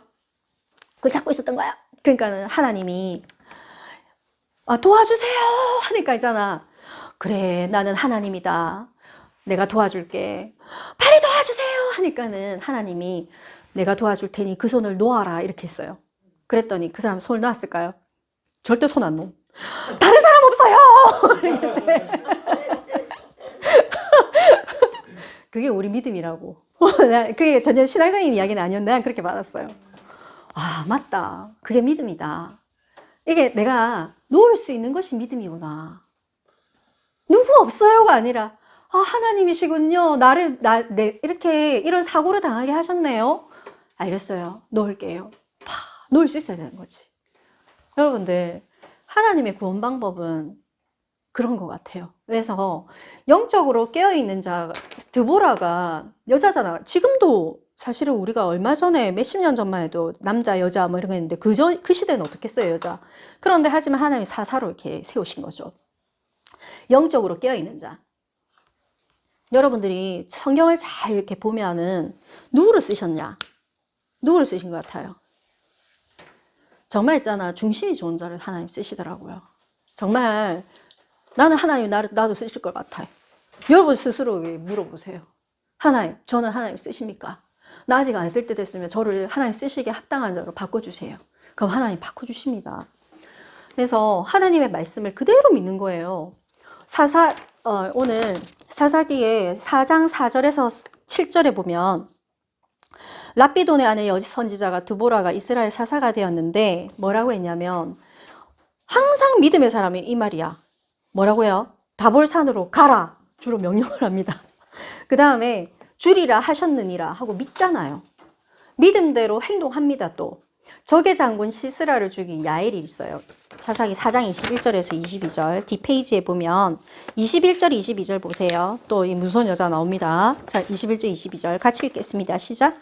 그걸 잡고 있었던 거야. 그러니까 하나님이 도와주세요 하니까 있잖아. 그래, 나는 하나님이다. 내가 도와줄게. 빨리 도와주세요 하니까는 하나님이 내가 도와줄 테니 그 손을 놓아라 이렇게 했어요. 그랬더니 그 사람 손을 놨을까요? 절대 손 안 놓음. 다른 사람 없어요! 그게 우리 믿음이라고. 그게 전혀 신앙적인 이야기는 아니었는데 난 그렇게 받았어요. 아, 맞다. 그게 믿음이다. 이게 내가 놓을 수 있는 것이 믿음이구나. 누구 없어요가 아니라 하나님이시군요. 이렇게 이런 사고를 당하게 하셨네요. 알겠어요. 놓을게요. 놓을 수 있어야 되는 거지. 여러분들, 하나님의 구원 방법은 그런 것 같아요. 그래서 영적으로 깨어있는 자, 드보라가 여자잖아. 지금도 사실은 우리가 얼마 전에 몇십 년 전만 해도 남자, 여자 뭐 이런 거 했는데 그 시대는 어떻겠어요, 여자. 그런데 하지만 하나님이 사사로 이렇게 세우신 거죠. 영적으로 깨어있는 자. 여러분들이 성경을 잘 이렇게 보면은 누구를 쓰셨냐? 누구를 쓰신 것 같아요? 정말 있잖아. 중심이 좋은 자를 하나님 쓰시더라고요. 정말 나는 하나님 나도 쓰실 것 같아요. 여러분 스스로 물어보세요. 하나님, 저는 하나님 쓰십니까? 나 아직 안 쓸 때 됐으면 저를 하나님 쓰시기에 합당한 자로 바꿔주세요. 그럼 하나님 바꿔주십니다. 그래서 하나님의 말씀을 그대로 믿는 거예요. 오늘 사사기의 4장 4절에서 7절에 보면 라피돈의 아내 여지 선지자가 드보라가 이스라엘 사사가 되었는데 뭐라고 했냐면 항상 믿음의 사람이 이 말이야. 뭐라고요? 다볼산으로 가라 주로 명령을 합니다. 그 다음에 주리라 하셨느니라 하고 믿잖아요. 믿음대로 행동합니다. 또 적의 장군 시스라를 죽인 야엘이 있어요. 사사기 4장 21절에서 22절 뒷페이지에 보면 21절 22절 보세요. 또 이 무서운 여자 나옵니다. 자, 21절 22절 같이 읽겠습니다. 시작.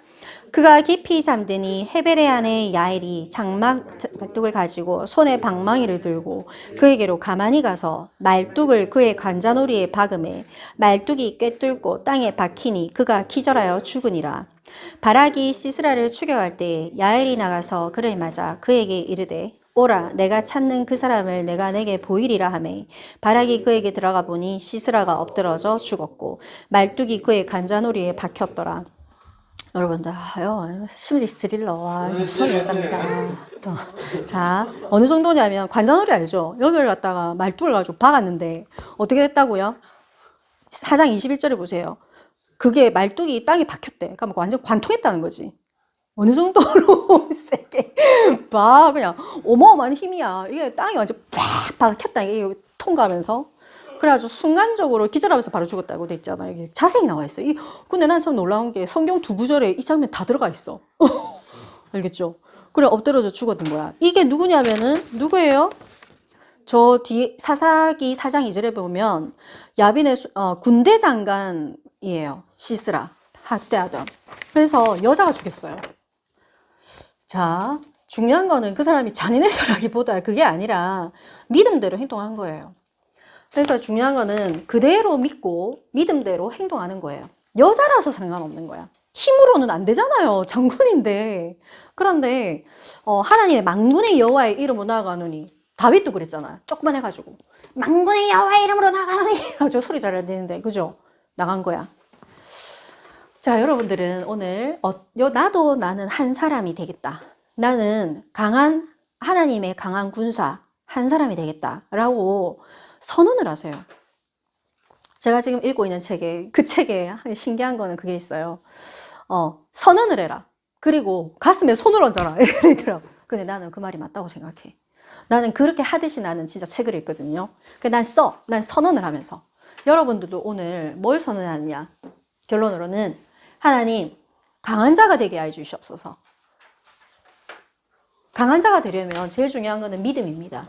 그가 깊이 잠드니 헤벨의 아내 야엘이 장막 말뚝을 가지고 손에 방망이를 들고 그에게로 가만히 가서 말뚝을 그의 관자놀이에 박음에 말뚝이 꿰뚫고 땅에 박히니 그가 기절하여 죽으니라. 바락이 시스라를 추격할 때 야엘이 나가서 그를 맞아 그에게 이르되 오라 내가 찾는 그 사람을 내가 내게 보이리라 하매 바락이 그에게 들어가 보니 시스라가 엎드러져 죽었고 말뚝이 그의 관자놀이에 박혔더라. 여러분들, 심리 스릴러, 무서운 여자입니다. 자, 어느 정도냐면, 관자놀이 알죠? 여기를 갖다가 말뚝을 가지고 박았는데, 어떻게 됐다고요? 4장 21절에 보세요. 그게 말뚝이 땅에 박혔대. 그러니까 완전 관통했다는 거지. 어느 정도로 세게 그냥 어마어마한 힘이야. 이게 땅이 완전 팍 박혔다. 이게 통과하면서. 그래가지고 순간적으로 기절하면서 바로 죽었다고 돼 있잖아요. 이게 자세히 나와 있어요. 근데 난 참 놀라운 게 성경 두 구절에 이 장면 다 들어가 있어. 알겠죠? 그래 엎드려져 죽었던 거야. 이게 누구냐면은 누구예요? 저 뒤 사사기 4장 2절에 보면 야빈의 군대 장관이에요. 시스라 학대하던. 그래서 여자가 죽였어요. 자, 중요한 거는 그 사람이 잔인해서라기보다 그게 아니라 믿음대로 행동한 거예요. 그래서 중요한 거는 그대로 믿고 믿음대로 행동하는 거예요. 여자라서 상관없는 거야. 힘으로는 안 되잖아요. 장군인데. 그런데 하나님의 만군의 여호와의 이름으로 나아가노니 다윗도 그랬잖아요. 조금만 해가지고 만군의 여호와의 이름으로 나아가노니 저 소리 잘해야 되는데 그죠? 나간 거야. 자, 여러분들은 오늘 나는 한 사람이 되겠다. 나는 강한 하나님의 강한 군사 한 사람이 되겠다라고 선언을 하세요. 제가 지금 읽고 있는 책에 그 책에 신기한 거는 그게 있어요. 선언을 해라. 그리고 가슴에 손을 얹어라. 이렇게 더라고. 근데 나는 그 말이 맞다고 생각해. 나는 그렇게 하듯이 나는 진짜 책을 읽거든요. 난 선언을 하면서. 여러분들도 오늘 뭘 선언하느냐? 결론으로는 하나님 강한 자가 되게 해 주시옵소서. 강한 자가 되려면 제일 중요한 거는 믿음입니다.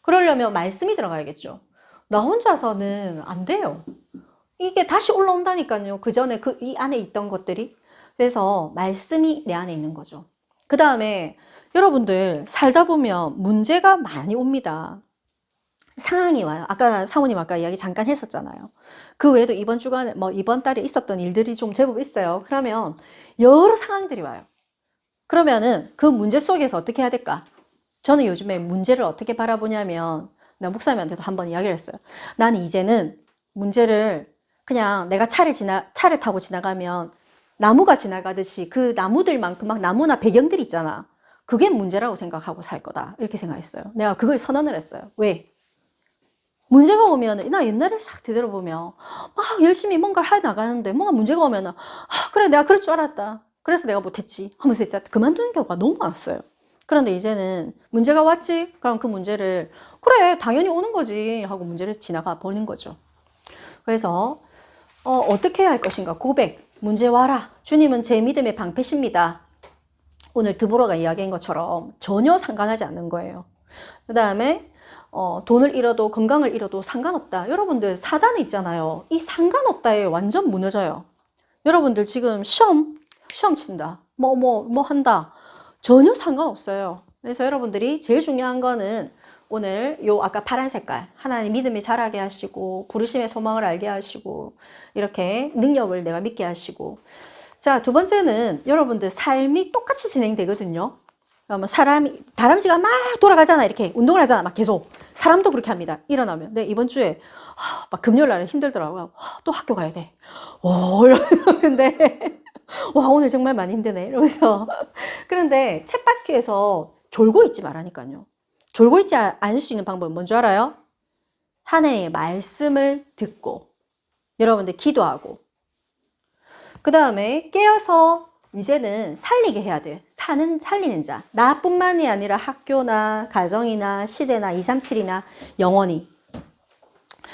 그러려면 말씀이 들어가야겠죠. 나 혼자서는 안 돼요. 이게 다시 올라온다니까요. 그 전에 이 안에 있던 것들이. 그래서 말씀이 내 안에 있는 거죠. 그 다음에 여러분들 살다 보면 문제가 많이 옵니다. 상황이 와요. 사모님 아까 이야기 잠깐 했었잖아요. 그 외에도 이번 주간에 이번 달에 있었던 일들이 좀 제법 있어요. 그러면 여러 상황들이 와요. 그러면은 그 문제 속에서 어떻게 해야 될까? 저는 요즘에 문제를 어떻게 바라보냐면 내가 목사님한테도 한번 이야기를 했어요. 나는 이제는 문제를 그냥 내가 차를 타고 지나가면 나무가 지나가듯이 그 나무들만큼 막 나무나 배경들 있잖아. 그게 문제라고 생각하고 살 거다. 이렇게 생각했어요. 내가 그걸 선언을 했어요. 왜? 문제가 오면 나 옛날에 싹 되돌아보면 막 열심히 뭔가를 해 나가는데 뭔가 문제가 오면 그래 내가 그럴 줄 알았다. 그래서 내가 못했지 하면서 진짜 그만두는 경우가 너무 많았어요. 그런데 이제는 문제가 왔지? 그럼 그 문제를 그래 당연히 오는 거지 하고 문제를 지나가 버리는 거죠. 그래서 어떻게 해야 할 것인가? 고백, 문제 와라. 주님은 제 믿음의 방패십니다. 오늘 드보라가 이야기한 것처럼 전혀 상관하지 않는 거예요. 그 다음에 돈을 잃어도 건강을 잃어도 상관없다. 여러분들 사단에 있잖아요. 이 상관없다에 완전 무너져요. 여러분들 지금 시험 친다. 뭐 한다. 전혀 상관없어요. 그래서 여러분들이 제일 중요한 거는 오늘 아까 파란 색깔 하나님 믿음이 자라게 하시고 부르심의 소망을 알게 하시고 이렇게 능력을 내가 믿게 하시고 자, 두 번째는 여러분들 삶이 똑같이 진행되거든요. 다람쥐가 막 돌아가잖아. 이렇게 운동을 하잖아. 막 계속. 사람도 그렇게 합니다. 일어나면. 네, 이번 주에 막 금요일 날에 힘들더라고요. 또 학교 가야 돼. 근데 와, 오늘 정말 많이 힘드네. 이러면서. 그런데 쳇바퀴에서 졸고 있지 말라니까요. 졸고 있지 않을 수 있는 방법은 뭔지 알아요? 하나님의 말씀을 듣고 여러분들 기도하고 그 다음에 깨어서 이제는 살리게 해야 돼. 살리는 자. 나뿐만이 아니라 학교나 가정이나 시대나 237이나 영원히.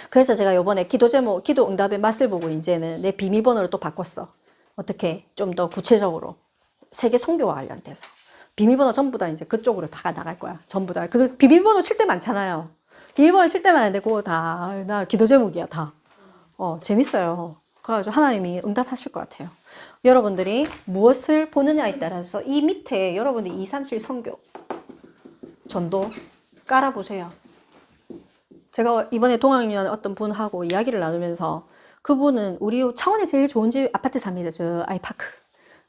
그래서 제가 요번에 기도 제목, 기도 응답의 맛을 보고 이제는 내 비밀번호를 또 바꿨어. 어떻게 좀 더 구체적으로. 세계 선교와 관련돼서. 비밀번호 전부 다 이제 그쪽으로 다 나갈 거야. 전부 다. 그 비밀번호 칠 때 많잖아요. 비밀번호 칠 때만 안 되고 나 기도 제목이야, 다. 재밌어요. 그래가지고 하나님이 응답하실 것 같아요. 여러분들이 무엇을 보느냐에 따라서 이 밑에 여러분들이 237 선교 전도 깔아보세요. 제가 이번에 동학년 어떤 분하고 이야기를 나누면서 그분은 우리 창원에 제일 좋은 집 아파트 삽니다. 저 아이파크.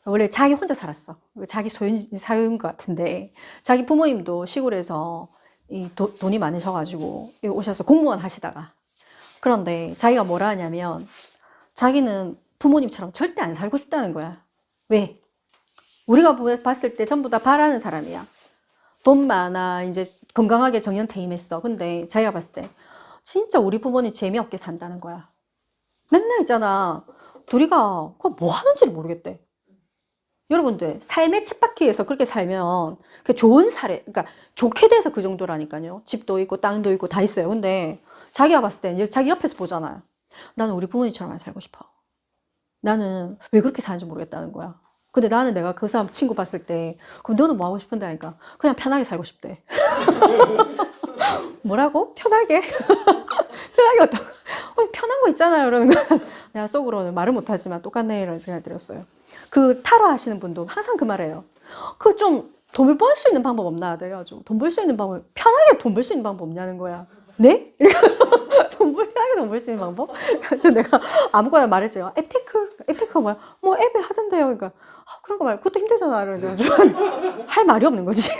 원래 자기 혼자 살았어. 자기 사유인 것 같은데 자기 부모님도 시골에서 돈이 많으셔가지고 오셔서 공무원 하시다가 그런데 자기가 뭐라 하냐면 자기는 부모님처럼 절대 안 살고 싶다는 거야. 왜? 우리가 봤을 때 전부 다 바라는 사람이야. 돈 많아. 이제 건강하게 정년퇴임했어. 근데 자기가 봤을 때 진짜 우리 부모님 재미없게 산다는 거야. 맨날 있잖아. 둘이가 뭐 하는지를 모르겠대. 여러분들 삶의 쳇바퀴에서 그렇게 살면 그 좋은 사례, 그러니까 좋게 돼서 그 정도라니까요. 집도 있고 땅도 있고 다 있어요. 근데 자기가 봤을 때 자기 옆에서 보잖아요. 나는 우리 부모님처럼 안 살고 싶어. 나는 왜 그렇게 사는지 모르겠다는 거야. 근데 나는 내가 그 사람 친구 봤을 때 그럼 너는 뭐 하고 싶은데 하니까 그냥 편하게 살고 싶대. 뭐라고? 편하게? 편하게 편한 거 있잖아요. 이러는 거야. 내가 속으로는 말을 못하지만 똑같네 이런 생각이 들었어요. 그 타로 하시는 분도 항상 그 말해요. 그 좀 돈을 벌 수 있는 방법 없나? 내가 돈 벌 수 있는 방법, 편하게 돈 벌 수 있는 방법 없냐는 거야. 네? 편하게 돈 벌 수 있는 방법? 그래서 내가 아무거나 말했죠. 앱테크가 뭐야? 뭐 앱에 하던데요. 그러니까 그런 거 말고 그것도 힘들잖아. 이러면서 할 말이 없는 거지.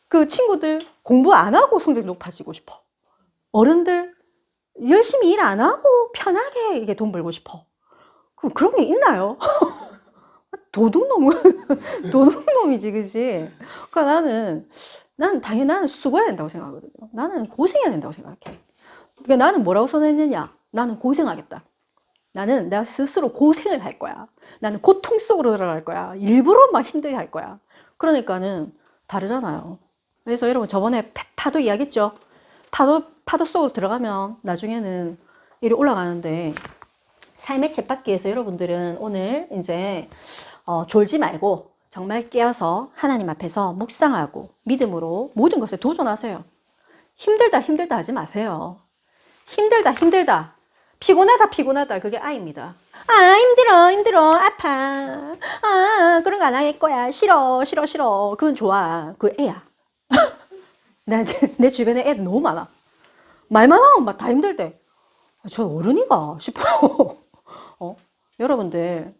그 친구들 공부 안 하고 성적 높아지고 싶어. 어른들 열심히 일 안 하고 편하게 이게 돈 벌고 싶어. 그럼 그런 게 있나요? 도둑놈이지, 그지? 그러니까 나는 당연히 나는 수고해야 된다고 생각하거든요. 나는 고생해야 된다고 생각해. 그러니까 나는 뭐라고 선언했느냐? 나는 고생하겠다. 나는 내가 스스로 고생을 할 거야. 나는 고통 속으로 들어갈 거야. 일부러 막 힘들게 할 거야. 그러니까는 다르잖아요. 그래서 여러분 저번에 파도 이야기했죠? 파도 속으로 들어가면 나중에는 이리 올라가는데 삶의 쳇바퀴에서 여러분들은 오늘 이제 졸지 말고 정말 깨어서 하나님 앞에서 묵상하고 믿음으로 모든 것에 도전하세요. 힘들다 하지 마세요. 힘들다. 피곤하다. 그게 아입니다. 힘들어. 아파. 그런 거 안 할 거야. 싫어. 그건 좋아. 그 애야. 내 주변에 애 너무 많아. 말만 하면 막 다 힘들대. 저 어른이가 싶어요. 여러분들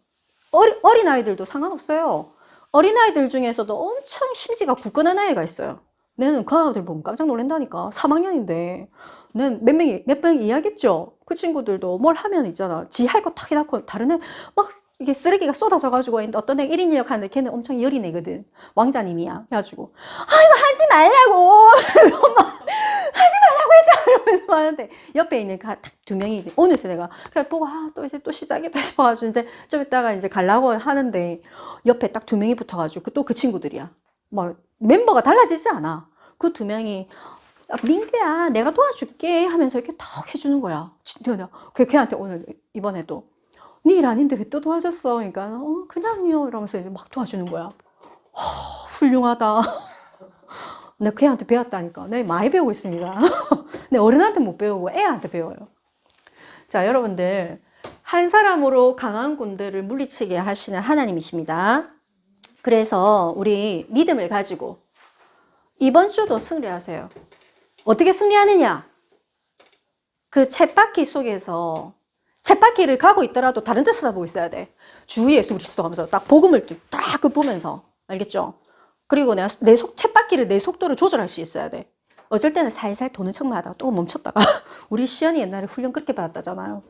어린아이들도 상관없어요. 어린아이들 중에서도 엄청 심지가 굳건한 아이가 있어요. 나는 그 아이들 보면 깜짝 놀란다니까. 3학년인데 난 몇 명이 이야기했죠. 그 친구들도 뭘 하면 있잖아. 지 할 거 탁 해놓고 다른 애 막 이게 쓰레기가 쏟아져가지고 어떤 애 1인 1역 하는데 걔는 엄청 열인 애거든. 왕자님이야. 그래가지고 이거 하지 말라고. 그래서 막 하지 말라고 했잖아. 이러면서 하는데 옆에 있는 두 명이 어느새 내가 그냥 보고 또 이제 또 시작이다 싶어가지고 이제 좀 이따가 이제 가려고 하는데 옆에 딱 두 명이 붙어가지고 또 그 친구들이야. 막 멤버가 달라지지 않아. 그 두 명이 민규야 내가 도와줄게 하면서 이렇게 탁 해주는 거야. 진짜 걔한테 오늘 이번에도 네 일 아닌데 왜 또 도와줬어? 그러니까 그냥요 이러면서 이제 막 도와주는 거야. 훌륭하다. 내가 걔한테 배웠다니까. 내가 많이 배우고 있습니다. 내 어른한테 못 배우고 애한테 배워요. 자, 여러분들 한 사람으로 강한 군대를 물리치게 하시는 하나님이십니다. 그래서 우리 믿음을 가지고 이번 주도 승리하세요. 어떻게 승리하느냐? 그 쳇바퀴 속에서 쳇바퀴를 가고 있더라도 다른 데 쳐다보고 있어야 돼. 주 예수 그리스도 하면서 딱 복음을 딱 보면서 알겠죠? 그리고 내가 쳇바퀴를 내 속도를 조절할 수 있어야 돼. 어쩔 때는 살살 도는 척만 하다가 또 멈췄다가 우리 시연이 옛날에 훈련 그렇게 받았다잖아요.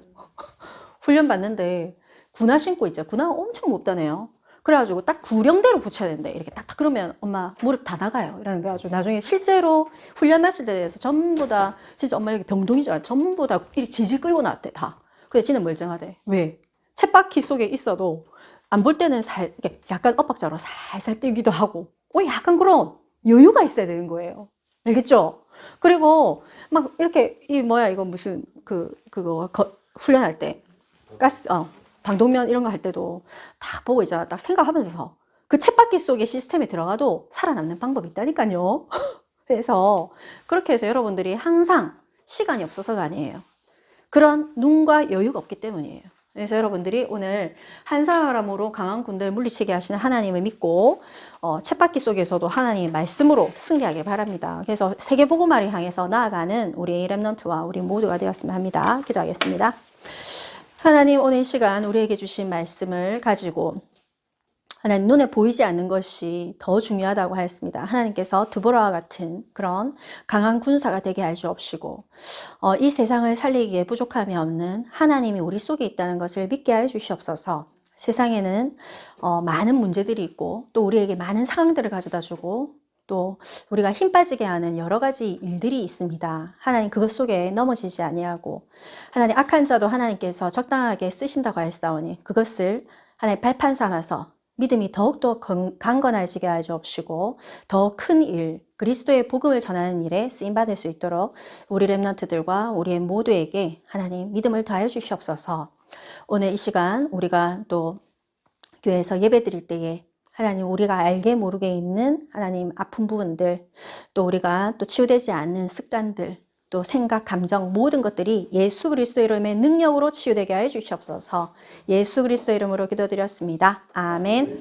훈련 받는데 군화 신고 있죠. 군화 엄청 못다네요. 그래가지고 딱 구령대로 붙여야 된대. 이렇게 딱딱 그러면 엄마 무릎 다 나가요. 이러는 거가지고 나중에 실제로 훈련 마칠 때에서 전부 다 진짜 엄마 여기 병동인 줄 알아. 전부 다 이렇게 지지 끌고 나왔대 다. 근데 지는 멀쩡하대. 왜? 쳇바퀴 속에 있어도 안 볼 때는 이렇게 약간 엇박자로 살살 뛰기도 하고, 약간 그런 여유가 있어야 되는 거예요. 알겠죠? 그리고 막 이렇게 이거 무슨 그거 훈련할 때 가스 방독면 이런 거 할 때도 다 보고 이제 딱 생각하면서 그 쳇바퀴 속의 시스템에 들어가도 살아남는 방법이 있다니까요. 그래서 그렇게 해서 여러분들이 항상 시간이 없어서가 아니에요. 그런 눈과 여유가 없기 때문이에요. 그래서 여러분들이 오늘 한 사람으로 강한 군대를 물리치게 하시는 하나님을 믿고 쳇바퀴 속에서도 하나님의 말씀으로 승리하길 바랍니다. 그래서 세계복음화를 향해서 나아가는 우리 렘넌트와 우리 모두가 되었으면 합니다. 기도하겠습니다. 하나님, 오늘 이 시간 우리에게 주신 말씀을 가지고 하나님, 눈에 보이지 않는 것이 더 중요하다고 하였습니다. 하나님께서 드보라와 같은 그런 강한 군사가 되게 할 주옵시고 이 세상을 살리기에 부족함이 없는 하나님이 우리 속에 있다는 것을 믿게 하여 주시옵소서. 세상에는 많은 문제들이 있고 또 우리에게 많은 상황들을 가져다 주고 또 우리가 힘 빠지게 하는 여러 가지 일들이 있습니다. 하나님, 그것 속에 넘어지지 아니하고 하나님, 악한 자도 하나님께서 적당하게 쓰신다고 하였사오니 그것을 하나님 발판 삼아서 믿음이 더욱더 강건해지게 하여 주옵시고 더 큰 일, 그리스도의 복음을 전하는 일에 쓰임받을 수 있도록 우리 렘넌트들과 우리의 모두에게 하나님 믿음을 더하여 주시옵소서. 오늘 이 시간 우리가 또 교회에서 예배 드릴 때에 하나님, 우리가 알게 모르게 있는 하나님 아픈 부분들, 또 우리가 또 치유되지 않는 습관들, 또 생각, 감정, 모든 것들이 예수 그리스도 이름의 능력으로 치유되게 하여 주시옵소서. 예수 그리스도 이름으로 기도드렸습니다. 아멘.